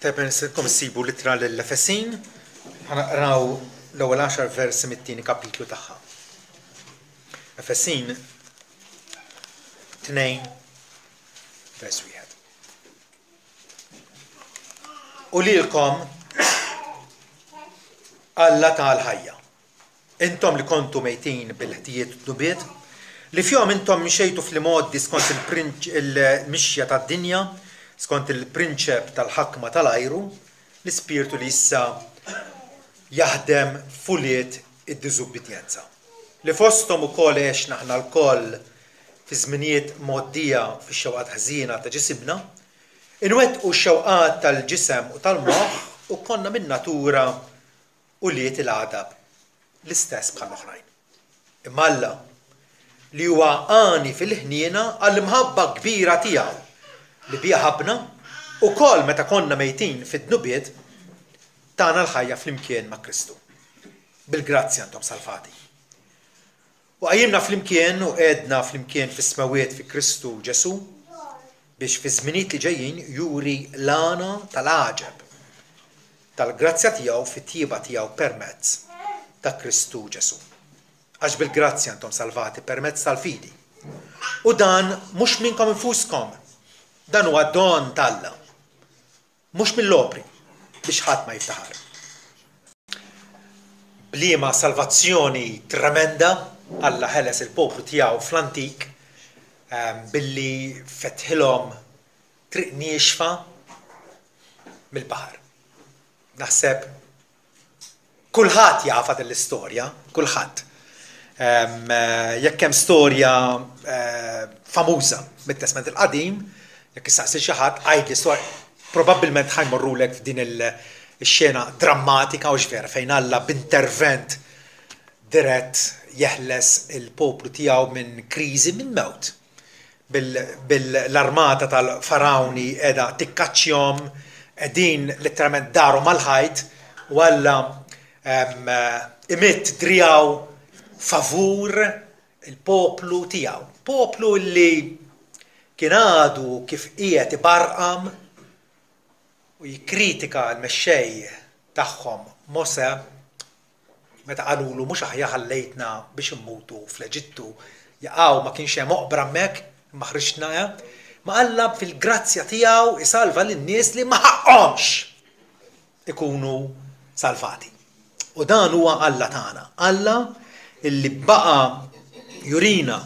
طيب نسيبكم تسيبوا لترا للفسين هنقراو الأول 10 فيرس من التاني كابيتلو تاعها. فسين 2 فيرس 1. قولي لكم الله تعالى الحية انتم اللي كنتوا ميتين بالاحتياط والنبات اللي فيهم انتم مشيتوا في المود سكونت المشية تاع الدنيا سكونت البرنشيب تاع الحكمة تاع الايرو السبيرتو اللي لسه يهدم فوليت الديزوبيدينزا اللي فوستهم وكل ايش نحن الكل في زمنيات مودية في الشوقات حزينة تاع جسمنا انوتقوا الشوقات تاع الجسم وتاع المخ وكنا من ناتورة وليت العذاب الاستاس بخل الاخرين. اما الله اللي هو اني في الهنينة المهبة كبيرة تياو اللي بيهبنا وكل متى كنا ميتين في الدنوبيت تانا الحياة في المكان مع كريستو بالجراتسيا انتم سالفاتي وقيمنا في المكان وقعدنا في المكان في السماوات في كريستو جسو باش في الزمنيت اللي جايين يوري لانا تالعجب تالجراتسيا تياو في التيبة تياو بيرمتس تا كريستو جسو اش بالجراتسيا انتم سالفاتي بيرمتس تالفيدي ودان مش منكم انفوسكم دان هو دون تالا مش من لوبري باش حد ما يفتحر بليما سالفاتسيوني ترمندا الله هلس البوبلو تياو فلانتيك باللي فتحلهم طريق ناشفة من البحر نحسب كل هات يعرف هذه الستوريا كل هات يكم ستوريا فاموزة بالتسمية القديم يك سأسل شحات عيد الستوريا probabilmente حيمروا لك في دين الشينة دراماتيكا وش فيها فين الله بانترفنت درت يحلس البوبلو تياو من كريزي من موت بالارماتا تاع الفراوني ادا تكاتشيوم ادين لترمنت دارو مالهايت ولا امت درياو فافور البوبلو تياو بوبلو اللي كنادو كيف ايه برقم ويكريتيكا المشاي تاعهم موسى متى قالوا له مش احيا خليتنا باش نموتوا فلجتوا يقاو ما كانش مقبر ماك ما خرجنا ما قلب في الجراتسيا تياو يسالفها للناس اللي ما حقهمش يكونوا سالفاتي ودان هو الله تاعنا الله اللي بقى يورينا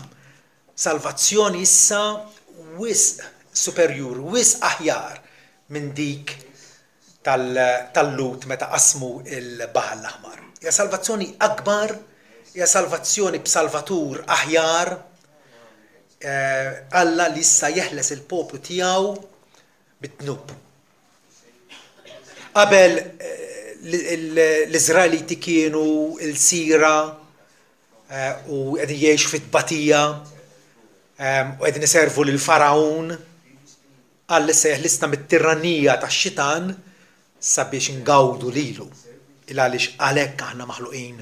سالفاتسيوني اسا ويس سوبريور ويس احيار من ديك تاللوت متى اسمو البحر الاحمر يا سالفاتسيوني اكبر يا سالفاتسيوني بسالفاتور احيار الله لسه يحلس البوبلو تياو بالذنوب قبل الإسرائيليين كانوا السيرة وقاعدين يعيشوا في البطية وقاعدين يسيرفوا للفرعون قال لسه يحلسنا من الترانية تاع الشيطان سبيش نقاودوا ليلو إلا ليش عليك احنا مخلوقين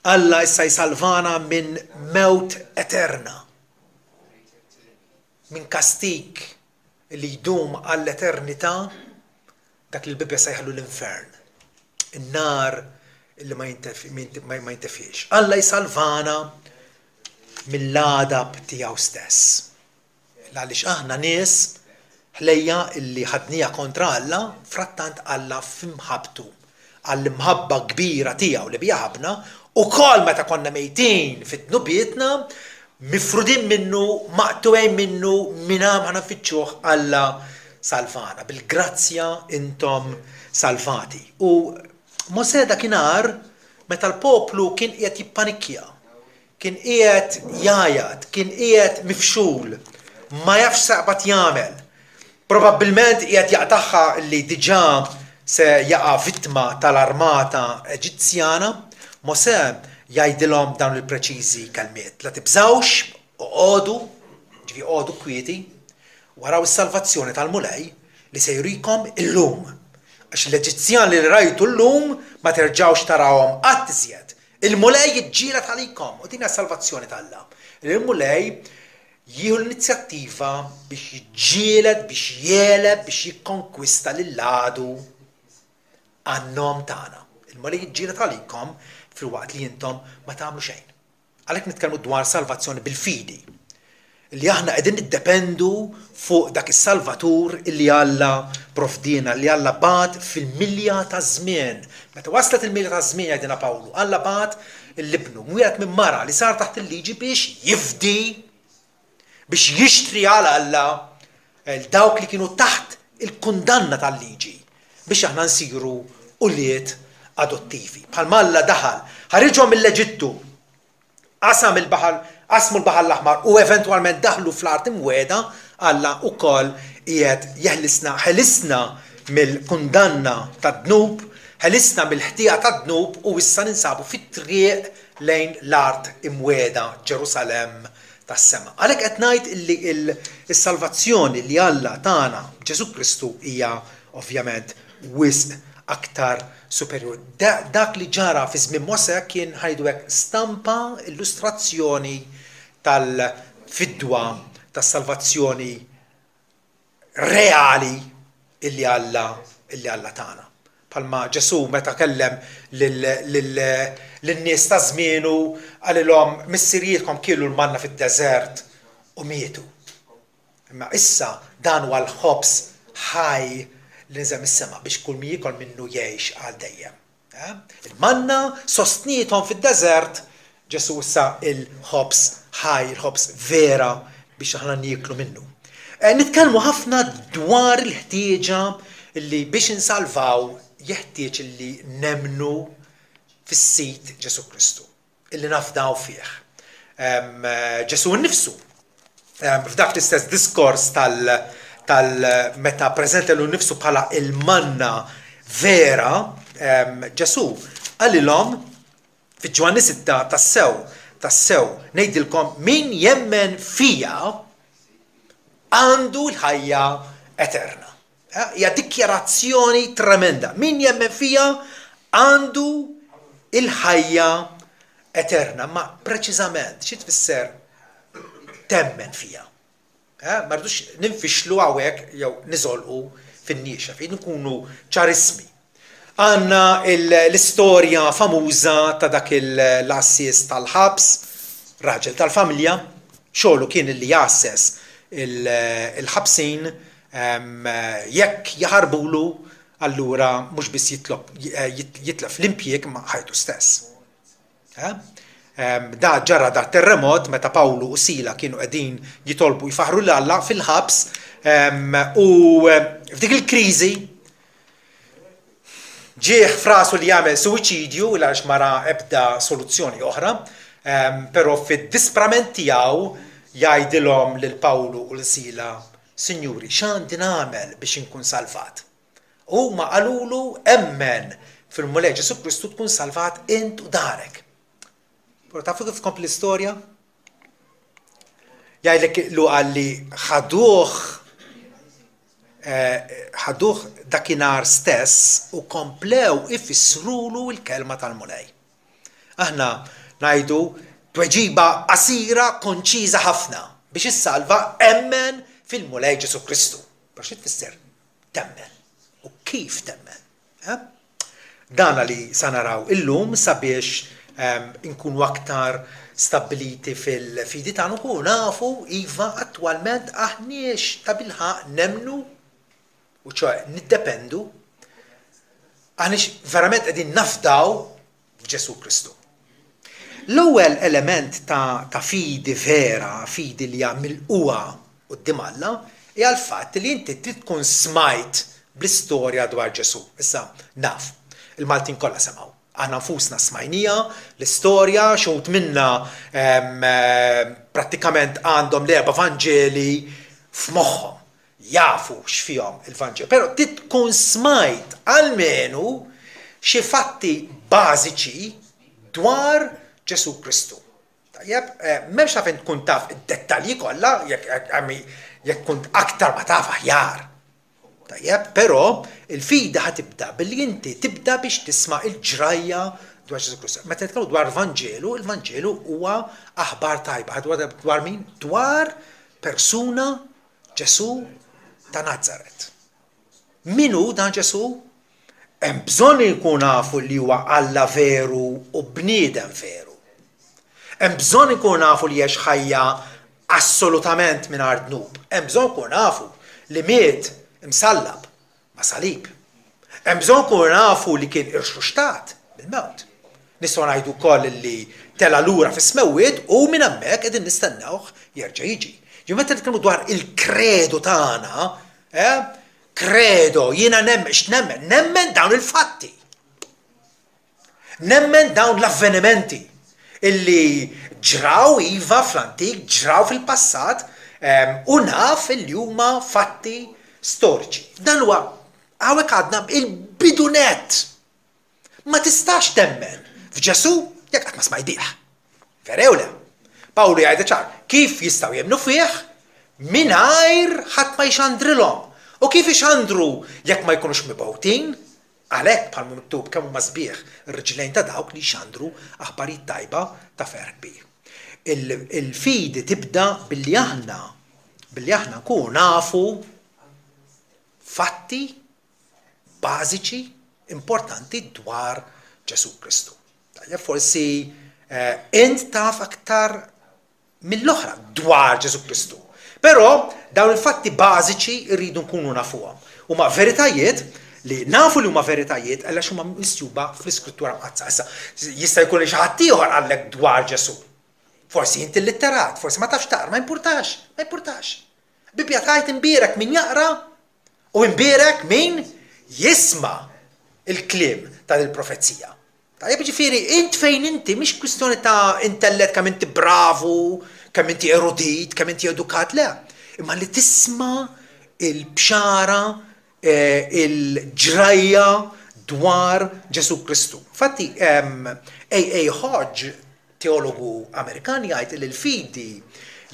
الله لسه يسالفانا من موت اترنا من كاستيك اللي يدوم على الاترنتا داك اللي البيبي سيحلو الانفيرن النار اللي ما ينتفيش الله يسالفانا من الادب تياو ستاس لعليش احنا ناس حليا اللي خدنيها كونترا الله فرطانت الله في محبته على محبة كبيرة تياو اللي بيحبنا وكل ما كنا ميتين في ذنوبيتنا مفرودين منه مقطوعين منه منام احنا في تشوخ الله سالفانا بالجراتسيا انتم سالفاتي وموسى داك النهار متى البوبلو كان قاعد يبانيكيا كان قاعد يعيط كان قاعد مفشول ما يعرفش صعبت يعمل probabilmente قاعد يعتخى اللي ديجا سيقع فيتما تالارماتا اجيتسيانا موسى يعيدلهم داون البريتشيزي كلمات لا تبزاوش اقعدوا كويتي وراو السالفاتسيوني تاع المولاي اللي سيريكم اللوم اش الاجيتسيان اللي رايتوا اللوم ما ترجعوش تراهم اتزيد المولاي يتجيلت عليكم ودينا السالفاتسيوني تاع الله المولاي jieħu l-inizjattiva biex jiġġieled, biex jeleb, biex jikkonkwista lill-għadu għan-nom tagħna. Il-Moli jiġġieled għalikom fil-waqt li intom ma tagħmlu xejn. Għalhekk nitkellmu dwar salvazzjoni bil-fidi. Li aħna qegħdin niddependu fuq dak is-Salvatur li Alla provdina, li Alla bat fil-milja ta' żmien. Meta waslet il-milja ta' żmien jgħidilna Pawlu, Alla bat l-ibnu mwiegħed minn mara li sar taħt il-liġi biex jifdi, biex jixtri għal Alla dawk li kienu taħt il-kundanna tal-liġi biex aħna nsiru uliet adottivi. Bħalma Alla daħal, ħariġhom mill-Eġittu, qasmu l-Baħar l-Aħmar u eventwalment daħlu fl-art imweda, Alla wkoll qiegħed ħelisna mill-kundanna tad-dnub, ħelisna mill-ħtija tad-dnub u issa ninsabu fit-triq lejn l-art imweda Ġerusalemm tas-sema. Għalhekk qed ngħid illi s-salvazzjoni li Alla tagħna Ġesu Kristu hija ovvjament wisq aktar superior. Dak li ġara fi żmien Mosè kien ħajdu hekk stampa, illustrazzjoni tal-fidwa tas-salvazzjoni reali illi Alla tagħna. Palma Ġesu meta kellem lin-nies ta' żmienu għalilhom missirietkom kielu l-manna fid-deżert u mietu. Imma issa dan huwa l-ħobs ħaj li nżem is-sema biex kull min jikol minnu jgħix għal dejjem. Il-manna sostnietom fid-deżert, Ġesu issa il-ħobs ħaj, il-ħobs vera biex aħna niklu minnu. Nitkellmu ħafna dwar il-ħtieġa li biex insalvaw jeħtieġ li nemnu fis-sit Ġesu Kristu, illi nafdaw fih. Ġesu nnifsu. F'dak l-istess diskors tal-meta preżentelu nnifsu bħala il-manna vera, Ġesu għalilhom fi-Ġwanni 6 tassew ngħidilkom min jemmen fija għandu l-ħajja eterna. Hija dikjarazzjoni tremenda. Min jemmen fija għandu il-ħajja eterna. Ma preċiżament xi tfisser temmen fija. Mardux ninfixlu hawnhekk jew niżolqu fin-niexa fejn nkunu ċarismi. Għandna l-istorja famuża ta' dak l-assis tal-ħabs, raġel tal-familja, xogħlu kien li jassess il-ħabsin jekk jaħarbulu allura mhux biss jitlef l-impjieg ma' ħajtu stess. Da ġara da terremot meta Pawlu u Sila kienu qegħdin jitolbu jfaħru l-Alla fil-ħabs u f'dik il-kriżi ġieħ frasu li jagħmel suwiċidju għax mara ebda soluzzjoni oħra, però fid-disprament tiegħu jgħidilhom lil Pawlu u l-Sila, Sinjuri, x'għandi nagħmel biex inkun salvat? Huma qalulu emmen fil-Mulej Ġesu Kristu tkun salvat int u darek. Però tafu kif kompli l-istorja? Jgħidlek lu għalli ħaduh dakinhar stess u komplew ifissrulu l-kelma tal-Mulej. Aħna ngħidu tweġiba qasira konċiża ħafna biex issalva emmen fil-Mulej Ġesu Kristu. Però xi tfisser? Temmen. U kif temmen? Dana li sa naraw illum sabiex inkunu aktar stabiliti fil-fidi tagħna u nafu iva attwalment aħniex ta' bilħaq nemnu u ċoħe niddependu għaniex verament qegħdin nafdaw f'Ġesu Kristu. L-ewwel element ta' fidi vera, fidi li hija milquha quddiem Alla, hija l-fatt li inti trid tkun smajt bl-istorja dwar Ġesu. Issa naf, il-Maltin kollha semgħu. Aħna nfusna smajnija, l-istorja, xogħod minna prattikament għandhom l-erba' Vanġeli f'moħħhom. Jafu x'fihom il-Vanġeli. Però trid tkun smajt almenu xi fatti bażiċi dwar Ġesu Kristu. Tajjeb, m'hemmx taf tkun taf id-dettalji kollha jekk kunt aktar ma taf aħjar. Tajjeb, però il-fida ħatibda billi inti tibda biex tisma' il-ġrajja dwar Ġesu Kristu. Meta nitkellmu dwar Vanġelu, il-Vanġelu huwa aħbar tajba. Dwar min? Dwar persuna Ġesu ta' Nazaret. Minu dan Ġesu? Hemm bżonn inkun nafu li huwa Alla veru u bniedem veru. Hemm bżonn inkun nafu li hija ħajja assolutament mingħajr dnub. Hemm bżonn ikun nafu li miet imsallab ma' salib. Hemm bżonn ikun nafu li kien irxuxtat bil-mewt. Nistgħu ngħidu wkoll li tela lura fis-smewwiet u minn hemmhekk qegħdin nistennewh jerġa' jiġi. Ġi meta nitkellmu dwar il-kredo tagħna, kredo, jiena nemmen dawn il-fatti. Nemmen dawn l-avvenimenti illi ġraw iva fl-antik, ġraw fil-passat, u naf illi huma fatti storiċi. Dan huwa hawnhekk għadna il-bidunet. Ma tistax temmen f'Ġesu jekk qatt ma smajdih. Verew le. Pawlu jgħid ċar, kif jistgħu jemnu fih mingħajr ħadd ma jxandrilhom. U kif ixandru jekk ma jkunux mibgħutin? Għalhekk bħal miktub kemm huma sbieħ ir-riġlejn ta' dawk li jxandru aħbarijiet tajba ta' ferħ kbir. Il-fidi tibda billi aħna nkunu nafu fatti bażiċi importanti dwar Ġesu Kristu. Forsi int taf aktar mill-oħra dwar Ġesu Kristu. Però dawn il-fatti bażiċi rridu nkunu nafuhom. Huma veritajiet li nafu li huma veritajiet għaliex huma misjuba fl-iskrittura mqazza. Issa jista' jkun li xi ħadd ieħor għallek dwar Ġesu. Forsi inti litterat, forsi ma tafx taqra, ma importax. Bibja tgħid imbierek min jaqra u imbierek min jisma' il-kliem tal-profezija. Tajjeb ġifieri int fejn inti mhix kwistjoni ta' intellett kemm inti bravu, kemm inti erudit, kemm inti edukat, le. Imma li tisma' il-bxara, il-ġrajja dwar Ġesu Kristu. Infatti, A.A. Hodge, teologu Amerikan, jgħid li l-fidi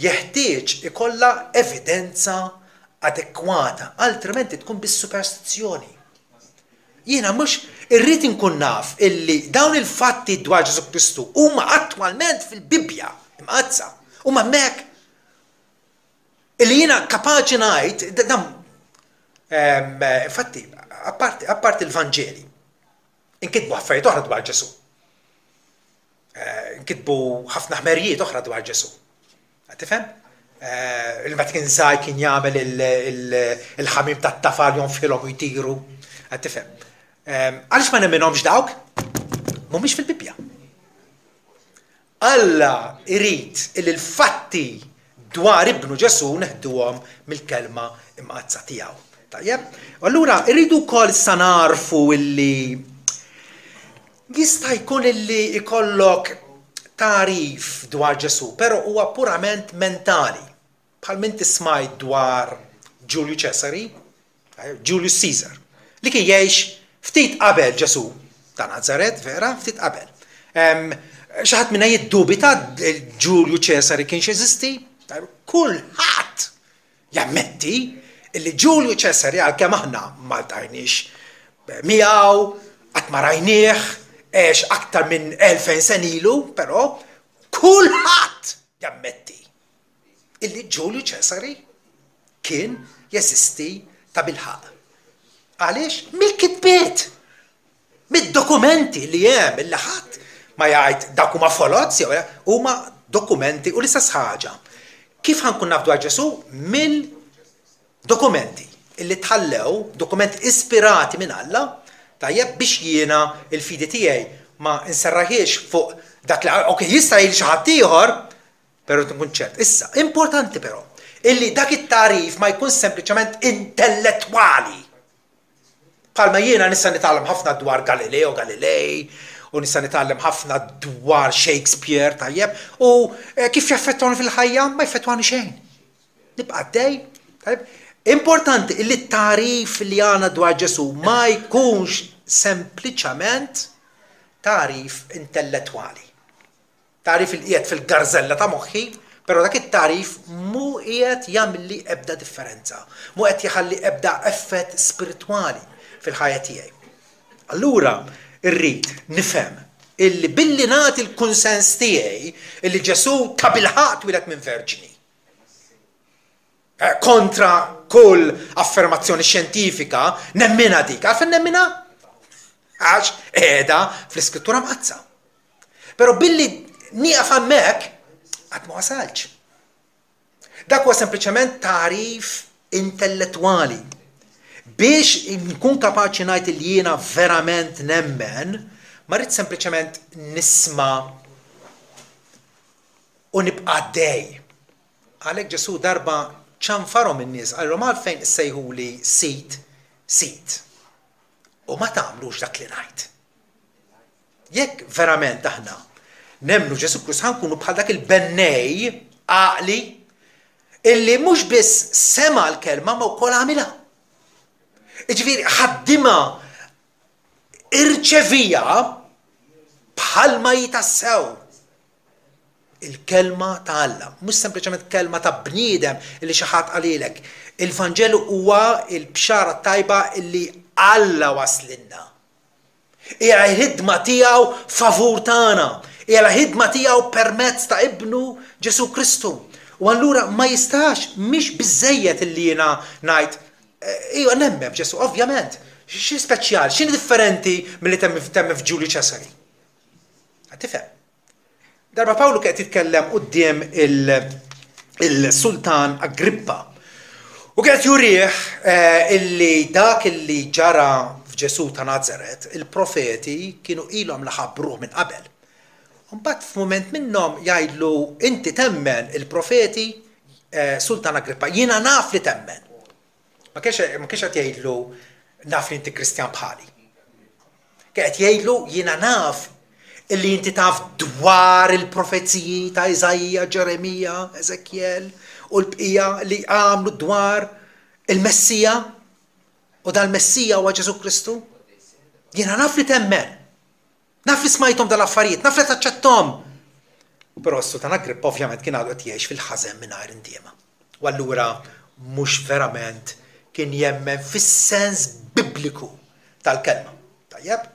jeħtieġ ikollha evidenza adekwata, altrimenti tkun bis-superstizzjoni. Jiena mhux irrid inkun naf illi dawn il-fatti dwar Ġesu Kristu huma attwalment fil-Bibja imqazza. Huma hemmhekk illi jiena kapaċi ngħid dan infatti apparti il-Vanġeli inkitbu affarijiet oħra dwar Ġesu. Inkitbu ħafna ħmerijiet oħra dwar Ġesu. Tifhem? Il-meta kien żgħir kien jagħmel il-ħamim tat-tafal jonfilhom u jtiru. Tifhem? Għaliex ma nemminhomx dawk? Mhumiex fil-Bibja. Alla irid il-fatti dwar ibnu Ġesu neħduhom mill-kelma imqazza tiegħu. Tajjeb? Allura irridu wkoll issa narfu illi jista' jkun illi ikollok tarif dwar Ġesu, però huwa purament mentali. Bħal min tismajt dwar Julius Caesar, li kien jgħix ftit qabel Ġesu ta' Nazaret, vera, ftit qabel. Xi ħadd minna jiddubita Ġulju Ċesari kienx jeżisti? Kulħadd jammetti illi Ġulju Ċesari għalkemm aħna ma ltqajniex miegħu, qatt ma rajnieh, għex aktar minn 2000 sen ilu, però kulħadd jammetti illi Ġulju Ċesari kien jeżisti ta' bilħaq. Għaliex? Mill-kitbiet, mid-dokumenti li hemm illi ħadd ma jgħid dak huma folozzi, huma dokumenti u l-istess ħaġa. Kif ħankun naf dwar Ġesu? Mill-dokumenti illi tħallew, dokumenti ispirati minn Alla, tajjeb biex jiena il-fidi tiegħi ma nserraħiex fuq dak li jista' jgħid xi ħadd ieħor, però tkun ċert. Issa, importanti però illi dak it-tarif ma jkun sempliċement intellettwali. Bħalma jiena nista' nitgħallem ħafna dwar Galileo Galilei, u nista' nitgħallem ħafna dwar Shakespeare, tajjeb, u kif jaffettwani fil-ħajja ma jfettwani xejn. Nibqa' għaddej, tajjeb. Importanti li t-tarif li għandna dwar Ġesu ma jkunx sempliċement tarif intellettwali. Tarif il qiegħed fil-garżella ta' moħħi, però dak it-tarif mu qiegħed jagħmel ebda differenza, mu qed jħalli ebda effett spiritwali fil-ħajja tiegħi. Allura irrid nifhem illi billi nagħti l-kunsens tiegħi illi Ġesu ta' bilħaq twilet minn verġini. kontra kull affermazzjoni xjentifika, nemmina dik. Għalfejn nemmina? Għax qiegħda fl-iskrittura mqazza. Però billi nieqaf hemmhekk qatt ma wasalx. Dak huwa sempliċement tarif intellettwali. Biex nkun kapaċi ngħid li jiena verament nemmen, ma rrid sempliċement nisma' u nibqa' dej. Għalhekk Ġesu darba ċanfarhom in-nies għalhom għalfejn issejħuli sit. U ma tagħmlux dak li ngħid. Jekk verament aħna nemmnu Ġesu Krist ħankunu bħal dak il-bennej għaqli illi mhux biss sema l-kelma ma wkoll għamilha. Jiġifieri ħaddimha irċevija bħalma jitassew il-kelma ta' Alla, mhux sempliċement kelma ta' bniedem illi xi ħadd qalilek. Il-Vanġelu huwa l-bxara tajba illi Alla waslinna. Hija l-ħidma tiegħu favur tagħna, hija l-ħidma tiegħu permezz ta' ibnu Ġesu Kristu. U allura ma jistax mhix biżejjed illi jiena ngħid ejja nemmen f'Ġesu, ovvjament. Xi speċjali, x'inhi differenti milli temm f'Ġulju Ċesari. Tifhem. Darba Pawlu qed jitkellem quddiem il-Sultan Agrippa. U qed jurih illi dak illi ġara f'Ġesu ta' Nazaret, il-profeti kienu ilhom laħabruh minn qabel. Mbagħad f'mument minnhom jgħidlu inti temmen il-profeti Sultan Agrippa, jiena naf li temmen. Ma kienx qed jgħidlu naf li inti Kristjan bħali. Qed jgħidlu jiena naf illi inti taf dwar il-profeziji ta' Iżajja, Ġeremija, Eżekjel u l-bqija li għamlu dwar il-Messija u dal-Messija huwa Ġesu Kristu. Jiena naf li temmen. Naf li smajthom dal-affarijiet, naf li taċċettom. Però s-Sultan Agrippa ovvjament kien għadu qed jgħix fil-ħażen mingħajr indiema. U allura mhux verament kien jemmen fis-sens bibliku tal-kelma. Tajjeb?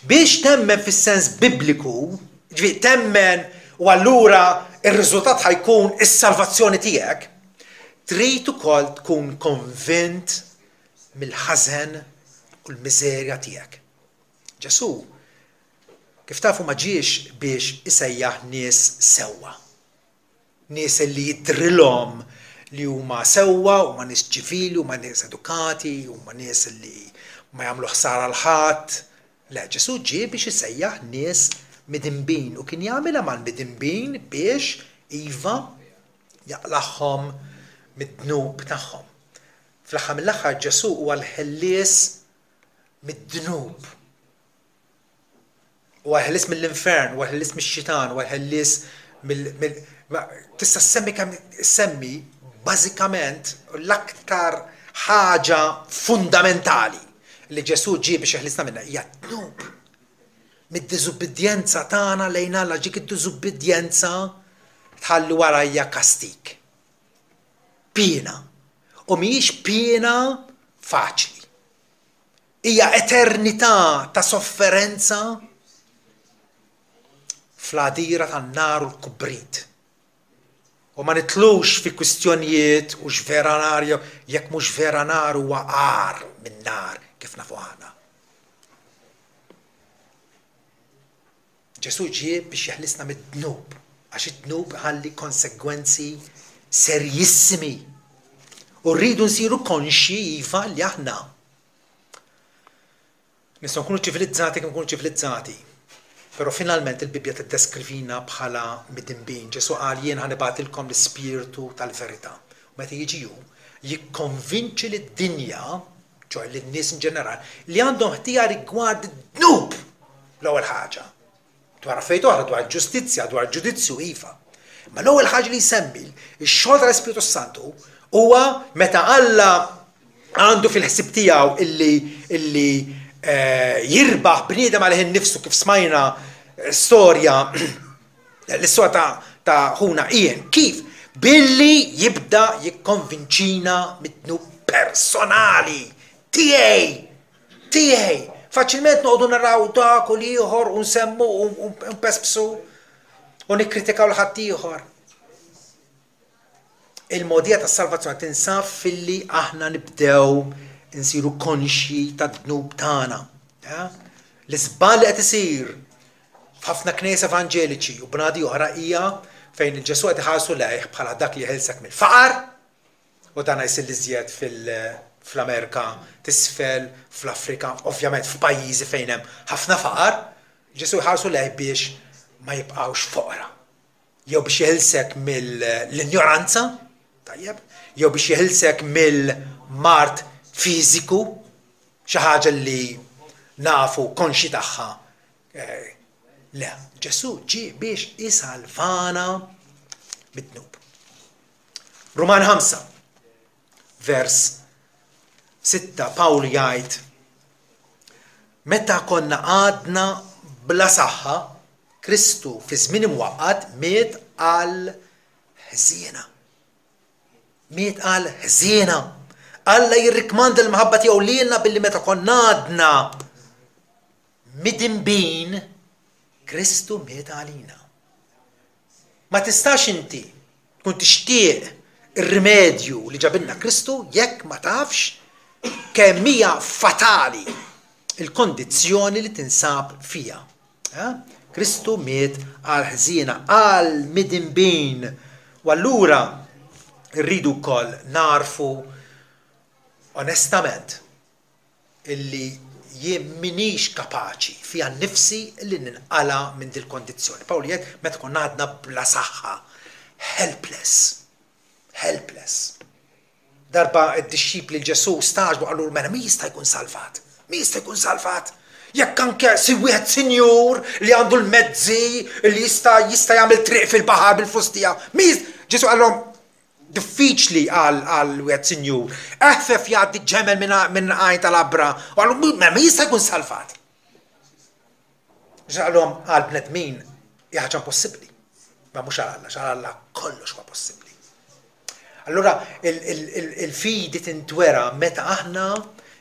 Biex temmen fis-sens bibliku, ġifieri temmen u allura ir-riżultat ħajkun is-salvazzjoni tiegħek, trid ukoll tkun konvint mill-ħażen u l-miżerja tiegħek. Ġesu kif tafu ma ġiex biex isejjaħ nies sewwa. Nies li jidrilhom li huma sewwa, huma nies ċivili, huma nies edukati, huma nies li ma jagħmlu ħsara l ħadd. Le, Ġesu ġie biex isejjaħ nies midinbin u kien jagħmilha mal-midinbin biex iva jaqlaħħom mid-dnub tagħhom. Fl-aħħar mill-aħħar Ġesu huwa l-ħellies mid-dnub. Huwa ħellies mill-infern, huwa ħellies mix-xitan, huwa ħellies tista' semmi bażikament l-aktar ħaġa fundamentali li Ġesu ġie biex jeħlisna minnha hija dnub. Mid-diżubbidjenza tagħna lejn Alla ġik id-diżubbidjenza tħalli warajja kastik. Piena. U mhijiex piena faċli. Hija eternità ta' sofferenza fl-għadira tan-nar u l-kubrit. U ma nitlux fi kwistjonijiet u x'vera nar jekk mhux vera nar huwa għar minn nar kif nafu aħna. Ġesu ġie biex jeħlisna mid-dnub, għax id-dnub ħalli konsegwenzi serjissimi. U rridu nsiru konxi iva li aħna nistgħu nkunu ċivilizzati kif nkunu ċivilizzati. Però finalment il-Bibja tiddeskrivina bħala midinbin. Ġesu qal jien ħanibatilkom l-ispirtu tal-verità. Meta jiġi hu jikkonvinċi lid-dinja, ġoj lin-nies in ġeneral, li għandhom ħtija rigward id-dnub l-ewwel ħaġa. Dwar affarijiet oħra, dwar ġustizzja, dwar ġudizzju iva. Ma l-ewwel ħaġa li jsemmi x-xogħol tal-Ispiritu Santu huwa meta Alla għandu fil-ħsieb tiegħu illi jirbaħ bniedem għalih innifsu kif smajna storja l-istorja ta' ħuna Ian. Kif? Billi jibda jikkonvinċina mid-dnub personali tiegħi. Faċilment noqogħdu naraw dak u ieħor u nsemmu u npesbsu u nikkritikaw l ħadd ieħor. il-modija tas-salvazzjoni tinsab filli aħna nibdew insiru konxji tad-dnub tagħna. L-isbal li qed isir f'ħafna knies evanġeliċi u bnadi oħra hija fejn il-Ġesu qed iħarsu lejh bħala dak li jħelsek mill-faqar u dan jsir iżjed fl-Amerika t'isfel, fl-Afrika, ovvjament f'pajjiżi fejn hemm ħafna faqar, Ġesu jħarsu lejh biex ma jibqgħux foqra. Jew biex jħelsek mill-ignoranza, tajjeb, jew biex jħelsek mill-mart fiżiku, xi ħaġa li nafu konxi tagħha. Le, Ġesu ġie biex isalvana mid-dnub. Ruman 5, vers 6, Pawl jgħid meta konna għadna bla saħħa, Kristu fi żmien imwaqqat miet għal ħżiena. Miet għal ħżiena. Alla jirrikmanda l-maħabba tiegħu lilna billi meta konna għadna midinbin, Kristu miet għalina. Ma tistax inti tkun tixtieq ir-rimedju li ġabilna Kristu jekk ma tafx kemm hija fatali il-kondizzjoni li tinsab fija. Kristu miet għal ħżiena, għal midinbin. U allura rridu wkoll narfu onestament illi jien minix kapaċi fija nnifsi li ninqala minn dil kondizzjoni. Pawl jgħid meta konna għadna bla saħħa, helpless. Darba id-disċipli l-Ġesu staġbu qalu mela min jista' jkun salvat? Min jista' jkun salvat? Jekk anke si wieħed sinjur li għandu l-mezzi li jista' jagħmel triq fil-baħar bil-fustija. Ġesu qalhom diffiċli għal wieħed sinjur. Eħfef jgħaddi ġemel minn għajn tal-abra u għallu ma jista' jkun salvat. Ġalhom għal bnedmin hija ħaġa impossibbli. Ma mhux għal Alla kollox huwa possibbli. Allura il-fidi tintwera meta aħna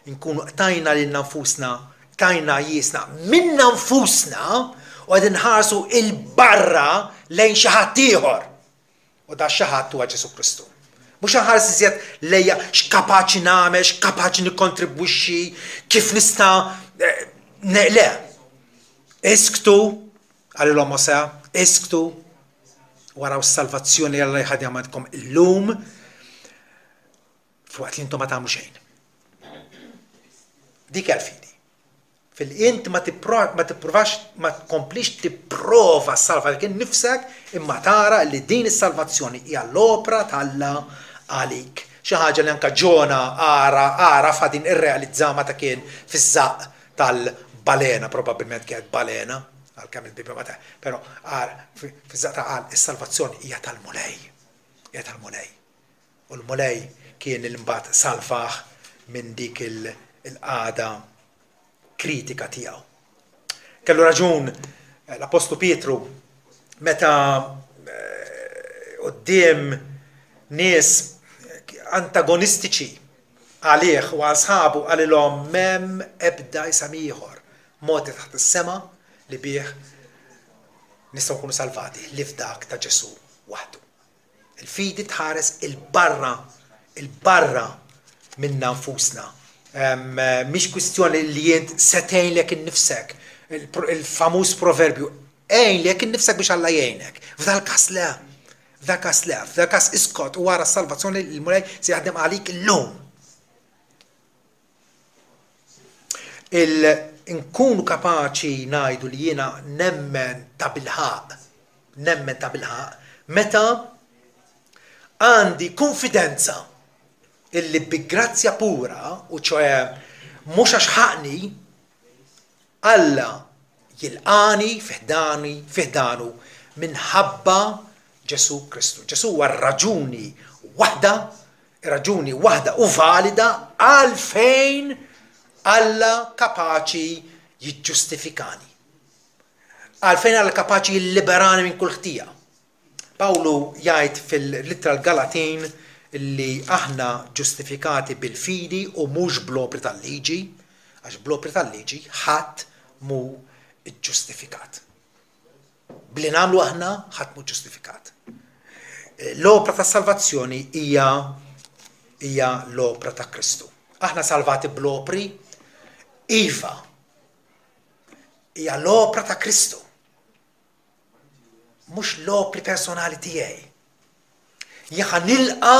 nkunu tajna lil nfusna, tajna jiesna minna nfusna u għedin ħarsu il-barra lejn xi ħadd ieħor. U da xi ħadd huwa Ġesu Kristu. Mhux ħares iżjed lejja x'kapaċi nagħmel, x'kapaċi nikkontribwixxi, kif nista' le. Isktu għalilhom Mosè, isktu waraw s-salvazzjoni li Alla jħad jagħmilkom illum f'waqt li intom ma tagħmlu xejn. Dik għal-fidi. Fil-int ma tippruvax, ma tkomplix tipprova s-salva kien nifsek imma tara li din is-salvazzjoni hija l-opra tal-Alla għalik. Xi ħaġa li anke Ġona ara fadin irrealizza meta kien fiż-żaq tal-balena, probabbilment kienet balena, għalkemm il-Bibja ma però fiż-żaq qal is-salvazzjoni hija tal-mulej. Hija tal-mulej. U l-mulej kien il-mbagħad salvaħ minn dik il-qagħda kritika tiegħu. Kellu raġun l-Apostlu Pietru meta quddiem nies antagonistiċi għalih u għal sħabu għalilhom m'hemm ebda isem ieħor moti taħt is-sema li bih nistgħu nkunu salvati li f'dak ta' Ġesu waħdu. Il-fidi tħares il-barra minna nfusna. Mhix kwistjoni li jient setejn lek innifsek. Il-famuż proverbju, ejn lek innifsek biex Alla jgħinek. F'dal-każ le. F'dal-każ iskot u wara s-salvazzjoni l-mulej se jaħdem għalik illum. Nkunu kapaċi ngħidu li jiena nemmen ta' bilħaq meta għandi konfidenza illi bi grazzja pura u ċoħe mhux għax ħaqni Alla jilqani fiħdanu minħabba Ġesu Kristu. Ġesu huwa raġuni waħda u valida għalfejn Alla kapaċi jiġġustifikani. Għalfejn Alla kapaċi jilliberani minn kull ħtija. Pawlu jgħid fil-Littra l-Galatin illi aħna ġustifikati bil-fidi u mhux bl-opri tal-liġi, għax bl-opri tal-liġi ħadd mu ġustifikat. Bli nagħmlu aħna ħadd mu ġustifikat. l-opra ta' salvazzjoni hija l-opra ta' Kristu. Aħna salvati bl-opri, iva, hija l-opra ta' Kristu. Mhux l-opri personali tiegħi. Jien nilqa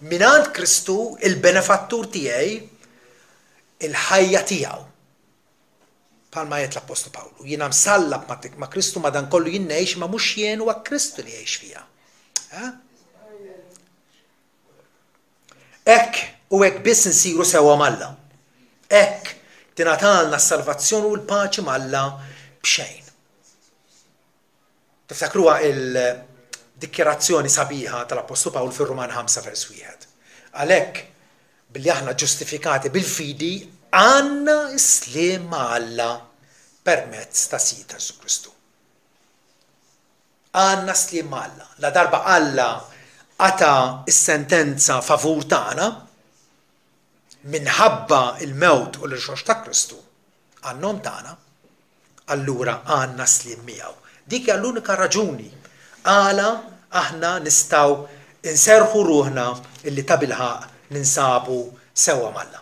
minant Kristu il-benefattur tiegħi il-ħajja tiegħu. Palma jgħid l-Apostolu Pawlu, jiena msallab ma' Kristu madankollu jien ngħix ma mhux jien huwa Kristu li jgħix fiha. Hekk u hekk biss insiru sewwa malla. Hekk tingħatalna s-salvazzjoni u l-paċi malla b'xejn. Tiftakruha il-dikjarazzjoni sabiħa tal-Apostolu Pawlu fir-Ruman 5 vers 1. Għalhekk billi aħna ġustifikati bil-fidi għandna s-sliem ma' Alla permezz ta' Sita Ġesu Kristu. Għandna s-sliem ma' Alla. La darba Alla għata s-sentenza favur tagħna minħabba il-mewt u l-rixox ta' Kristu għannom tagħna, allura għandna s-sliem miegħu. Dik hija l-unika raġuni għala aħna nistgħu inserħu ruħna illi ta' bilħaq ninsabu sewwa malla.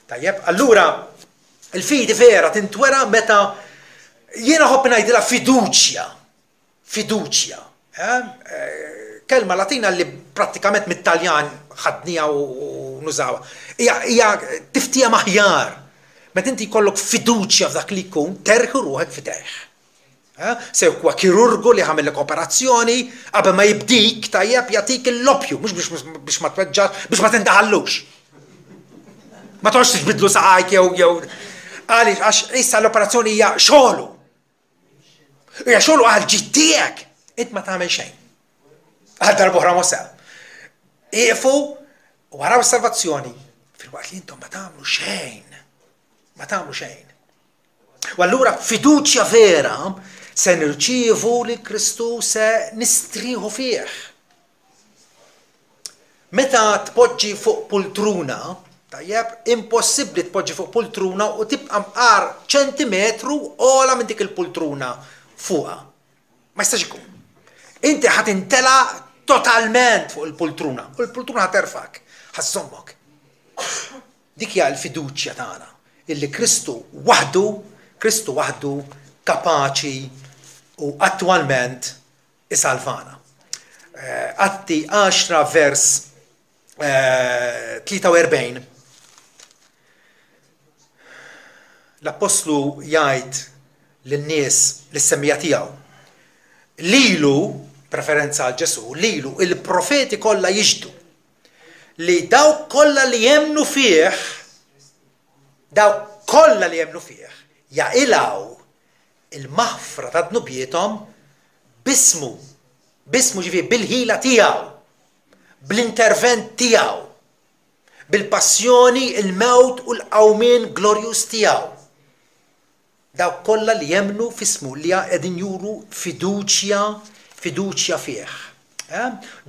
Tajjeb, allura il-fidi vera tintwera meta jiena ħobb ngħidilha fiduċja. Fiduċja. Kelma Latina li prattikament mit-Taljan ħadnija u nużawha. Hija tiftija maħjar. Meta inti jkollok fiduċja f'dak li jkun, terħi ruħek f'idejh. Se huwa kirurgu li ħamillek operazzjoni qabel ma jibdik tajjeb jagħtik il-lopju, mhux biex ma tweġġax, biex ma tindaħallux. Ma toħx tibidlu saqajk jew għaliex għax issa l-operazzjoni hija xogħlu. Hija xogħlu għal ġid tiegħek, int ma tagħmel xejn. Għal darba oħra mhux sew. Ieqfu u waraw is-salvazzjoni fil-waqt li intom ma tagħmlu xejn. Ma tagħmlu xejn. U allura fiduċja vera se nirċievu li Kristu se nistrieħu fih. Meta tpoġġi fuq pultruna, tajjeb, impossibbli tpoġġi fuq pultruna u tibqa' mqar ċentimetru ola minn dik il-pultruna fuqha. Ma jistax ikun. Inti ħatintela totalment fuq il-pultruna u l-pultruna ħaterfak, ħassommok. Dik hija l-fiduċja tagħna illi Kristu waħdu kapaċi u attwalment isalvana. Atti 10 vers 43 l-Apostlu jgħid lin-nies lis-semmija tiegħu lilu, preferenza għal Ġesu, lilu il-profeti kollha jiġdu li dawk kollha li jemmnu fih jaqilgħu il-maħfra ta' dnubietom bismu ġifieri bil-ħila tiegħu, bl-intervent tiegħu, bil-passjoni, il-mewt u l-qawmien glorjus tiegħu. Dawk kollha li jemmnu f'ismu li qegħdin juru fiduċja fih.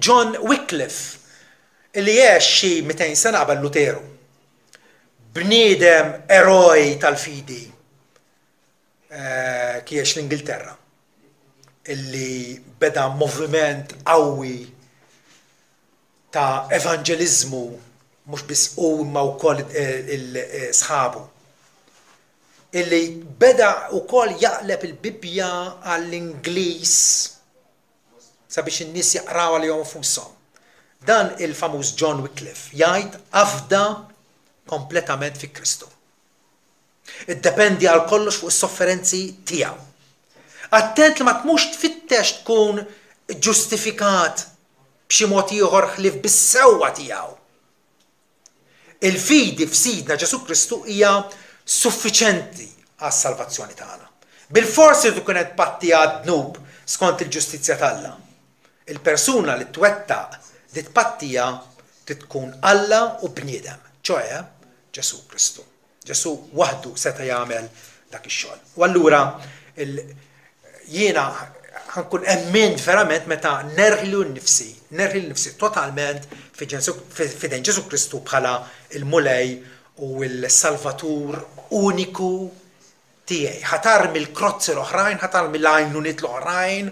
John Wycliffe illi jgħix xi 200 sena qabel Luteru. Bniedem eroj tal-fidi kiex l-Ingilterra illi beda moviment qawwi ta' evanġeliżmu mhux biss ma wkoll sħabu illi beda wkoll jaqleb il-Bibja għall-Ingliż sabiex in-nies jaqraw għalihom infushom. Dan il-famuż John Wycliffe jgħid afda kompletament fi Kristu. Iddependi għal kollox fuq is-sofferenzi tiegħu. Attent li ma tmux tfittex tkun ġustifikat b'xi mod ieħor ħlief bis-sewwa tiegħu. Il-fidi f'Sidna Ġesu Kristu hija suffiċenti għas-salvazzjoni tagħna. Bil-forsi li tkun qed tpattija d-dnub skont il-ġustizzja tagħha. Il-persuna li twettaq li tpattija tkun Alla u bniedem, ċoe Ġesu Kristu. Ġesu waħdu seta' jagħmel dak ix-xogħol. U allura jiena ħankun emment verament meta nerħlu nnifsi totalment f'idejn Ġesu Kristu bħala il-mulej u l-salvatur uniku tiegħi. Ħatarmi l-krozzi l-oħrajn, ħatarmi l-għajnuniet l-oħrajn,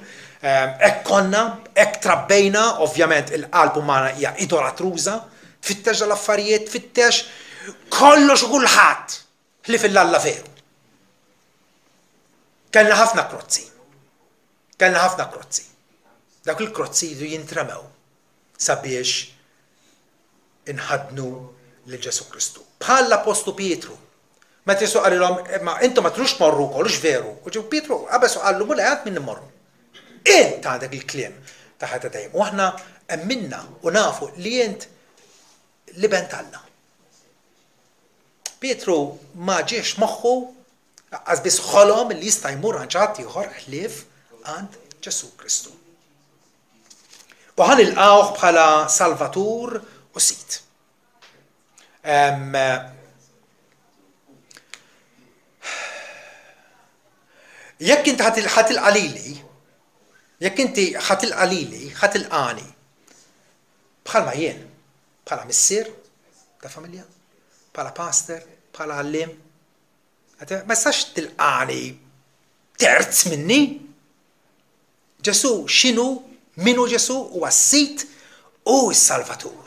Ek konna, ek trabbejna, ovvjament il-qalb umana hija idolatruża, tfittex l-affarijiet, tfittex kollox u kulħadd li fil-Alla veru. Kellna ħafna krozzi. Kellna ħafna krozzi. Dak il-krozzi jridu jintremew sabiex inħadnu lil Ġesu Kristu. Bħal l-Apostlu Pietru. Meta Jesu qalilhom, ma intom ma trux morru kollox veru. U ġew Pietru qabesu qallu mula qed min immorru. Int għandek il-kliem ta' ħadd dejjem. U aħna emminna u nafu li int li bentalla. Pietru ma ġiex moħħu għaz biss ħolom li jista' jmur għand ġatt ieħor ħlief għand Ġesu Kristu. U ħanilqawh bħala Salvatur u Sit. Jekk inti ħatilqalili, jekk inti ħatilqalili, ħatilqani bħalma jien, bħala missier ta' familja, bħala pastor, bħala għallim, ma jistax tilqani terz minni. Ġesu x'inhu, minu Ġesu huwa s-Sit u s-Salvatur.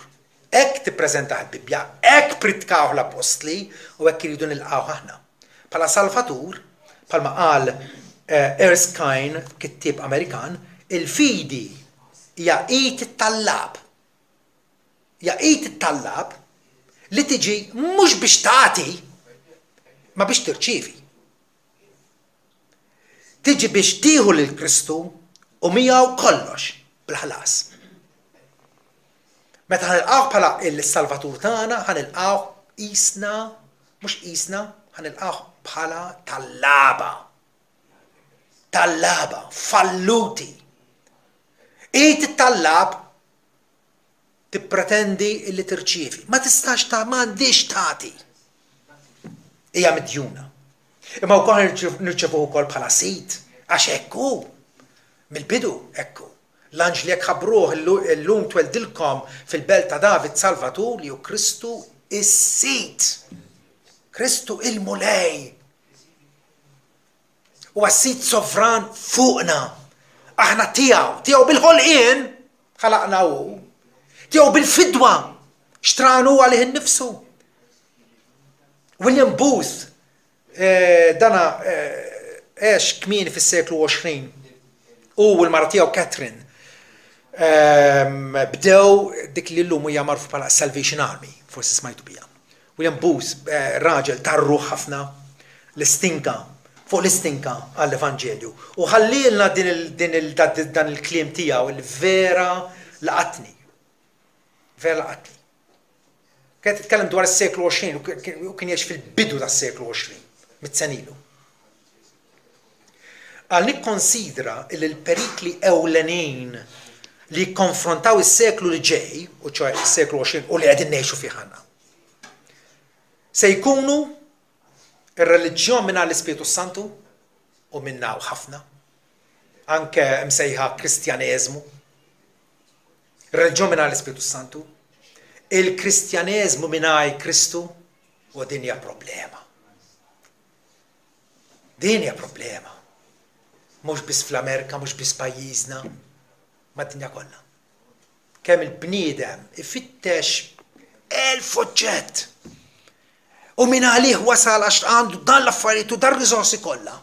Hekk tippreżentaħ il-Bibja, hekk pritkaw l-Apostli u hekk iridu nilqgħu aħna. Bħala Salvatur, bħalma qal Erskine, kittieb Amerikan, il-fidi hija id it-tallab. Hija id it-tallab li tiġi mhux biex tagħti, ma biex tirċievi. Tiġi biex tieħu lil Kristu u miegħu kollox bil-ħlas. Meta ħanilqgħu bħala il-Salvatur tagħna, ħanilqgħu qisna, mhux qisna, ħanilqgħu bħala tallaba. Tallaba, falluti. Id it-tallab tippretendi illi tirċievi. Ma tistax m'għandix tagħti. Hija midjuna. Imma wkoll nirċevu wkoll bħala Sit, għax hekk hu. Mill-bidu hekk hu. L-anġli jekk ħabbruh illum tweldilkom fil-belt ta' David Salvatur li hu Kristu is-Sit. Kristu il-mulej. U għas-Sit sovran fuqna. Aħna tiegħu bil-ħolqien ħalaqna hu. Tiegħu bil-fidwa xtranu għalih innifsu. William Booth dana kmieni fis-seklu 20 u l-mara tiegħu Catherine bdew dik li llum hija magħruf bħala Salvation Army, forsi smajtu biha. William Booth raġel tarruħ ħafna l-istinka fuq l-istinka għall-Evanġelju. U ħallilna dan il-kliem tiegħu il-vera laqatni. Vera laqatni. Kien titkellem dwar is-seklu 20 u kien jgħix fil-bidu tas-seklu 20, mit-senilu. Għal nikkonsidra il-perikli ewlenin li konfrontaw is-seklu li ġej, u ċoj is-seklu 20 u li qegħdin ngħixu fih ħanna. Se jkunu ir-reliġjon mingħajr l-Ispiritu Santu u minnaw ħafna, anke msejħa Kristjaneżmu. Ir-reliġjon mingħajr l-Ispiritu Santu, il-Kristjaneżmu mingħajr Kristu u din hija problema. Din hija problema. Mhux biss fl-Amerika, mhux biss pajjiżna, mad-dinja kollha. Kemm il-bniedem ifittex oġġett. U min għalih wasal għax għandu dan l-affarijiet u dan r-riżorsi kollha.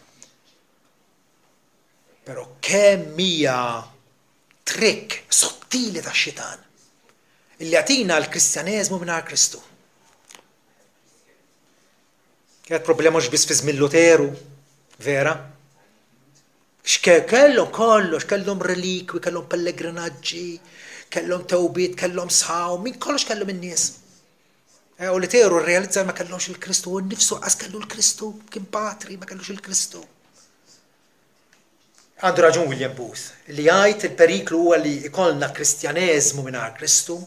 Però kemm hija trikk sottili tax-xitan illi għatina l-Kristjaneżmu mingħajr Kristu. Kienet problema mhux biss fi żmien Luteru, vera? Kellhom kollox, kellhom relikwi, kellhom pellegrinaġġi, kellhom tewbiet, kellhom sħaw, min kollox kellhom in-nies. U Luteru rrealizza ma kellhomx il-Kristu, u nnifsu qas kellu l-Kristu, kien patri ma kellux il-Kristu. Għandu raġun William Booth li jgħid il-periklu huwa li jkollna Kristjaneżmu mingħajr Kristu,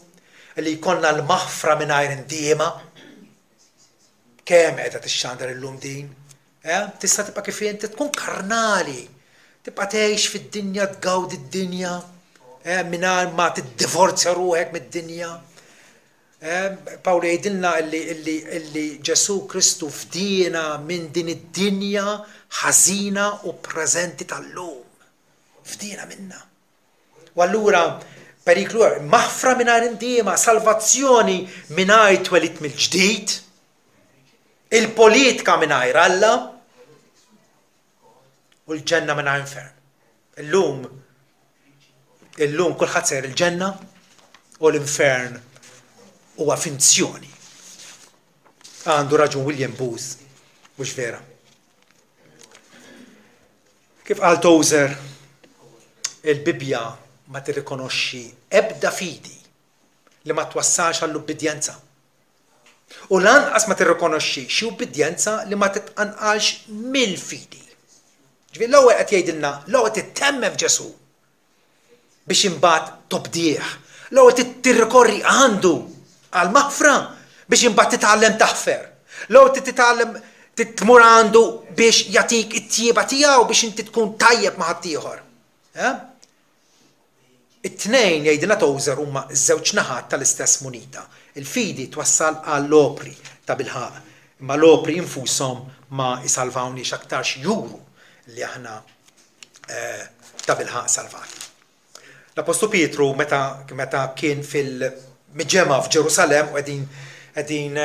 li jkollna l-maħfra mingħajr indiema. Kemm qiegħda tixxandar illum din? Tista' tibqa' kif inti tkun karnali, tibqa' tgħix fid-dinja tgawdi d-dinja, mingħajr ma tiddivorzja ruħek mid-dinja. Pawlu jgħidilna illi Ġesu Kristu fdina minn din id-dinja ħażina u preżenti tal-lum. fdina minna. U allura periklu maħfra mingħajr indiema, salvazzjoni mingħajr twelit mill-ġdid, il-politika mingħajr Alla u l-ġenna mingħajr infern. Illum kulħadd sejr il-ġenna u l-infern huwa finzjoni. Għandu raġun William Booth, mhux vera. Kif qal Tozer, il-Bibja ma tirrikonoxxi ebda fidi li ma twassalx għall-ubbidjenza. U lanqas ma tirrikonoxxi xi ubbidjenza li ma titqanqalx mill-fidi. Ġifieri l-ewwel qed jgħidilna l-ewwel tittemmem f'Ġesu biex imbagħad tobdieħ. L-ewwel tirrikorri għandu għal maħfra biex imbagħad titgħallem taħfer. L-ewwel titgħallem titmur għandu biex jagħtik it-tjieba tiegħu biex inti tkun tajjeb ma' ħadd ieħor. It-tnejn jgħidilna Tozer huma ż-żewġ naħat tal-istess munita. Il-fidi twassal għall-opri ta' bilħaq, imma l-opri infushom ma jsalvawnix aktarx juru li aħna ta' bilħaq salvati. L-Apostlu Pietru meta kien fil-miġema f'Ġerusalemm u qegħdin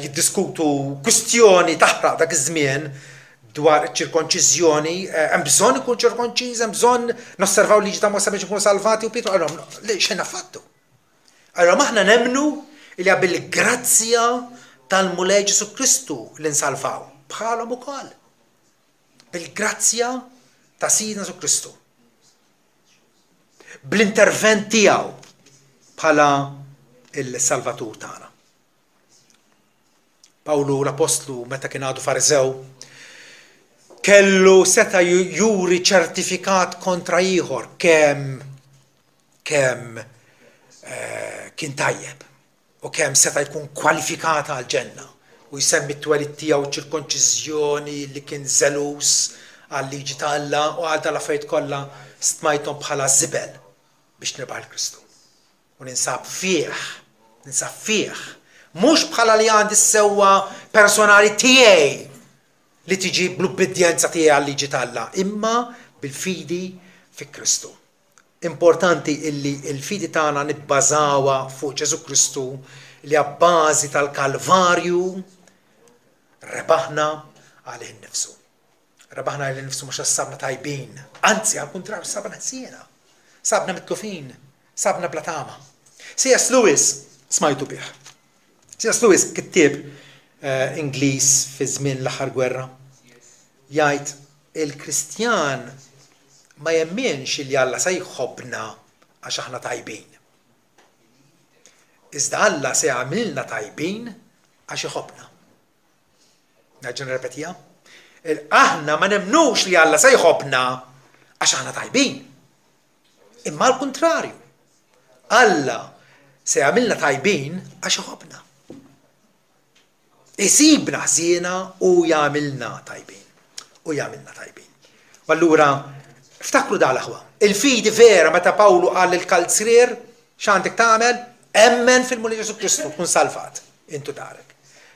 jiddiskutu kwistjoni taħraq dak iż-żmien dwar iċ-ċirkonċiżjoni, hemm bżonn ikun ċirkonċiż, hemm bżonn nosservaw liġi ta' Mosè biex ikunu salvati u Pietru qalhom li xejn affattu. Allura aħna nemmnu li bil-grazzja tal-Mulej Ġesu Kristu li nsalvaw bħalhom ukoll. Bil-grazzja ta' Sidna Ġesu Kristu. Bl-intervent tiegħu bħala il-Salvatur tagħna. Pawlu l-Apostlu meta kien għadu Fariżew kellu seta juri ċertifikat kontra ieħor kemm kien tajjeb u kemm seta jkun kwalifikat għal ġenna u jsemmi t-twelid tiegħu ċirkonċiżjoni li kien żelus għal liġi ta' Alla u għal dal-affarijiet kollha stmajthom bħala żibel biex nirbaħ il-Kristu. U ninsab fih, mhux bħala li għandi s-sewwa personali tiegħi li tiġi bl-ubbidjenza tiegħi għal-liġi ta' Alla, imma bil-fidi fi Kristu. Importanti illi il-fidi tagħna nibbażawha fuq Ġesu Kristu li għabbażi tal-Kalvarju rebaħna għalih innifsu. Rebaħna għalih innifsu mhux sabna tajbin, anzi għal-kuntrarju sabna ħsiena, sabna mitlufin, sabna bla tama. C.S. Lewis smajtu bih. C.S. Lewis kittieb Ingliż fi żmien l-aħħar gwerra jgħid il-Kristjan ma jemminx li Alla se jħobbna għax aħna tajbin. Iżda Alla se jagħmilna tajbin għax iħobbna. Nerġa' nirrepetija. Aħna ma nemmnux li Alla se jħobbna għax aħna tajbin. Imma l-kuntrarju. Alla se jagħmilna tajbin għax iħobbna. Isibna ħsiena u jagħmilna tajbin. U allura ftakru dal-aħwa. Il-fidi vera meta Pawlu qal il-kalzrier x'għandek tagħmel? Emmen fil-Mulej Ġesu Kristu tkun salvat. Intu tarek.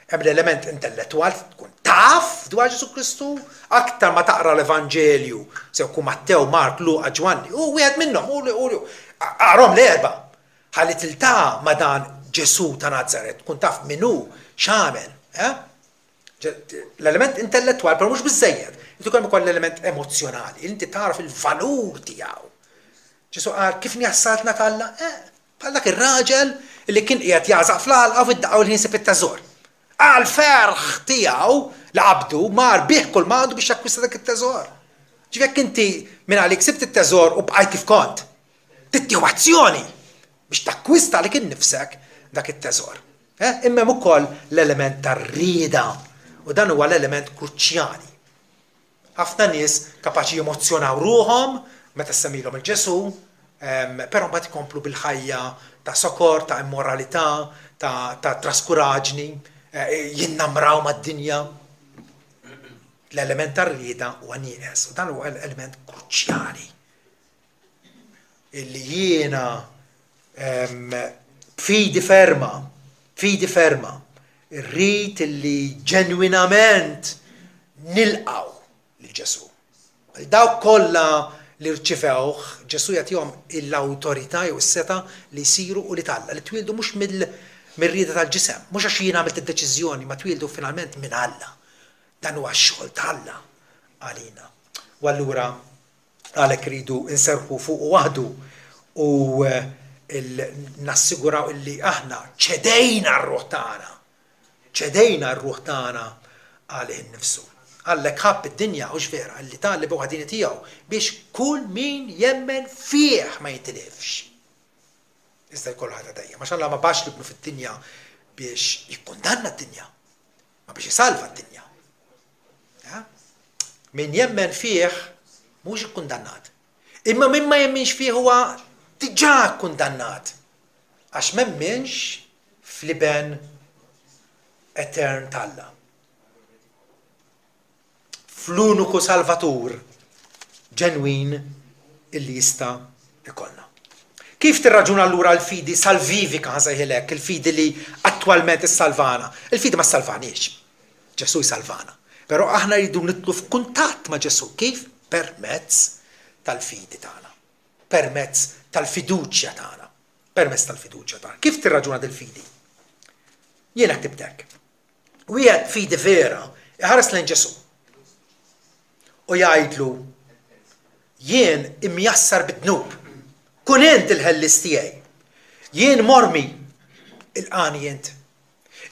Hemm l-element intellettwal tkun taf dwar Ġesu Kristu aktar ma taqra l-Evanġelju se jkun Mattew, Mark, Luqa, Ġwanni. U wieħed minnhom aqrom l-erba' ħalli tiltaqa' ma' dan Ġesu ta' Nazaret tkun taf minnu x'għamel. L-element intellettwal, però mhux biżżejjed. Intu kemm ukoll l-element emozjonali, inti taraf il-valur tiegħu. Ġesu qal kif njassatna Alla? Bħal dak ir-raġel li kien qiegħed jagħżaq fl-għalqa u ddaqgħu l-ħinsib it-teżor. Għal-ferħ tiegħu l-qabdu mar bih kull m'għandu biex jakkwista dak it-teżor. Ġifiek inti minn għalik sibt it-teżor u bqajt kif kont. Tittieħu azzjoni biex takkwista għalik innifsek dak it-teżor. Imma hemm ukoll l-element tar-rieda u dan huwa l-element kruċjali. Ħafna nies kapaċi jemozzjonaw ruhom meta semmilhom il-Ġesu, però mbagħad ikomplu bil-ħajja ta' sokor, ta' immoralità, ta' traskuraġni, jinnamraw mad-dinja. L-element tar-rieda huwa nieqes u dan huwa l-element kruċjali. Illi jiena fidi ferma, irrid illi ġenwinament nilqaw lil Ġesu. Dawk kollha li rċivewh Ġesu jagħtihom l-awtorità jew is-seta li jsiru u li talla li twildu mhux mir-rieda tal-ġisem, mhux għax jien għamilt id-deċiżjoni, ma twildu finalment minn Alla. Dan huwa x-xogħol ta' Alla għalina. U allura għalhekk iridu nserħu fuq waħdu u nassiguraw illi aħna ċedejna r-ruħ tagħna. ċedejna r-ruħ tagħna għalih innifsu. Għallek ħabb id-dinja u x'vera li talli b'waħdini tiegħu biex kull min jemmen fih ma jintilifx. Iżda jkollu ħadd dejja, ma xalla ma bax libnu fid-dinja biex jikkundanna d-dinja, ma biex jisalva d-dinja. Min jemmen fih mhux ikkundannat. Imma min ma jemminx fih huwa diġà kkundannat għax m'hemmx fl-iben etern tal-Alla. Fl-uniku salvatur ġenwin illi jista' ikollna. Kif tirraġuna allura l-fidi salvivika ħażejħilek, il-fidi li attwalment issalvana? Il-fidi ma salvanix. Ġesu jsalvana. Però aħna rridu nitlu f'kuntatt ma' Ġesu. Kif? Permezz tal-fidi tagħna. Permezz tal-fiduċja tagħna. Permezz tal-fiduċja tagħna. Kif tirraġuna del-fidi? Jiena ktibtek. Wieħed fidi vera iħares lejn Ġesu. U jgħidlu jien imjassar bid-dnub. Kun int il-ħellis tiegħi. Jien mormi il-qani int.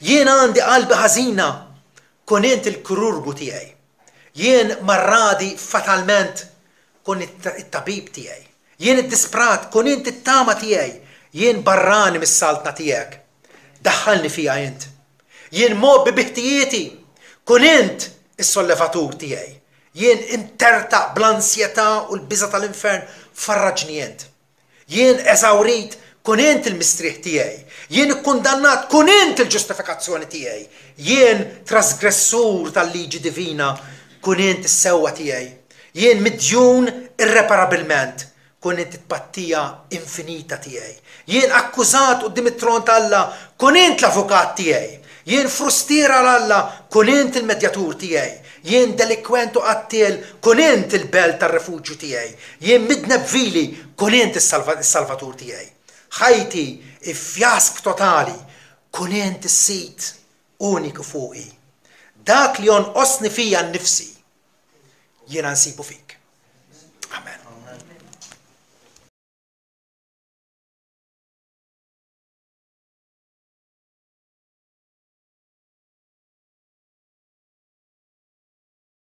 Jien għandi qalbi ħażina. Kun int il-kururgu tiegħi. Jien marradi fatalment kun it-tabib tiegħi. Jien id-disprat kun int it-tama tiegħi. Jien barrani mis-saltna tiegħek. Daħħalni fija int. Jien mobbi biħtijieti. Kun int is-sollevatur tiegħi. Jien intertaq bl-ansjetà u l-biża tal-infern farraġni int. Jien eżawrit kun int il-mistrieħ tiegħi. Jien ikkundannat kun int il-ġustifikazzjoni tiegħi. Jien trasgressur tal-liġi divina kun int is-sewwa tiegħi. Jien midjun irreparabilment kun int it-pattija infinita tiegħi. Jien akkużat quddiem it-tron tal-Alla kun int l-avukat tiegħi. Jien frustiera l-Alla kun int il-medjatur tiegħi. Jien delikwentu qattil kun int il-belt tar-refuġju tiegħi. Jien midneb vili kun int is-salvatur tiegħi. Ħajti ifjask totali kun int is-sit uniku fuqi. Dak li jonqosni fija nnifsi jiena nsibu fik.